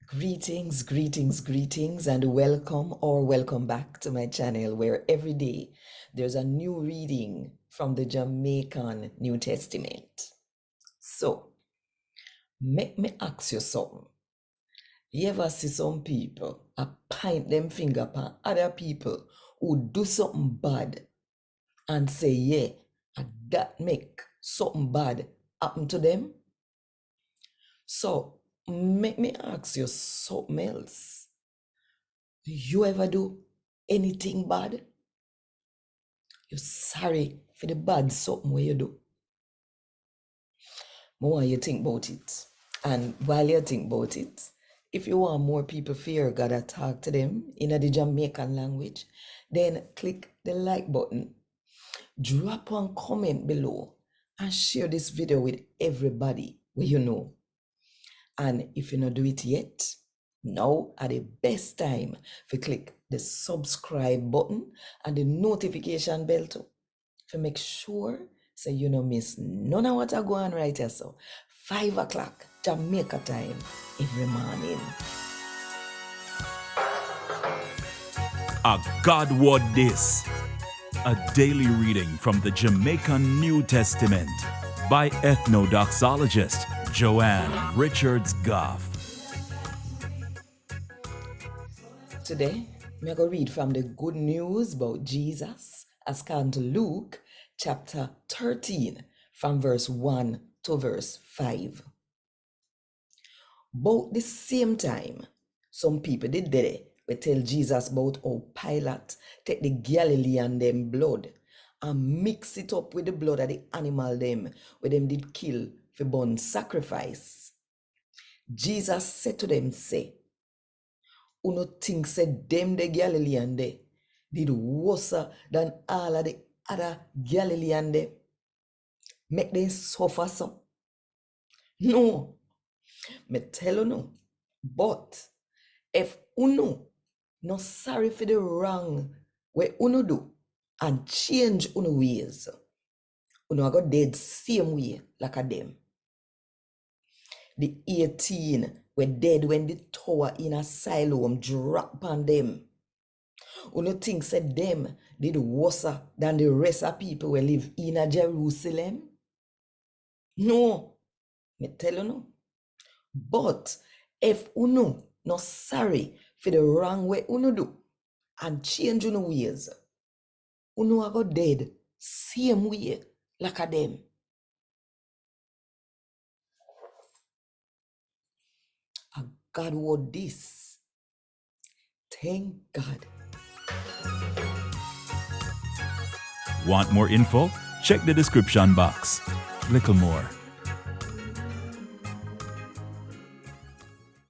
Greetings, greetings, greetings, and welcome back to my channel where every day there's a new reading from the Jamaican New Testament. So, make me ask you something. You ever see some people point them finger at other people who do something bad and say, yeah, that make something bad happen to them? So, make me ask you something else. You ever do anything bad? You're sorry for the bad something where you do. More you think about it. And while you think about it, if you want more people fear God to talk to them in the Jamaican language, then click the like button, drop one comment below, and share this video with everybody who you know. And if you not do it yet, now are the best time to click the subscribe button and the notification bell too, to make sure so you don't miss none of what I go on right here. So 5 o'clock Jamaica time every morning. A God Word This, a daily reading from the Jamaican New Testament by Ethnodoxologist Joanne Richards Goffe. Today, I'm going to read from the good news about Jesus as according to Luke chapter 13 from verse 1 to verse 5. About the same time, some people did there we tell Jesus about how Pilate take the Galilean them blood and mix it up with the blood of the animal them where them did kill for burnt sacrifice. Jesus said to them, say, uno think said them the Galilean they did worse than all of the other Galilean they make them suffer so? No, me tell you no. But if uno no sorry for the wrong where uno do and change uno ways, uno go dead same way like a them. The 18 were dead when the tower in asylum drop on them. Uno think said them did worse than the rest of people who live in a Jerusalem? No, me tell you no. But if uno no sorry for the wrong way uno do and change uno ways, uno go dead same way like a them. A God word this. Thank God. Want more info? Check the description box. Little more.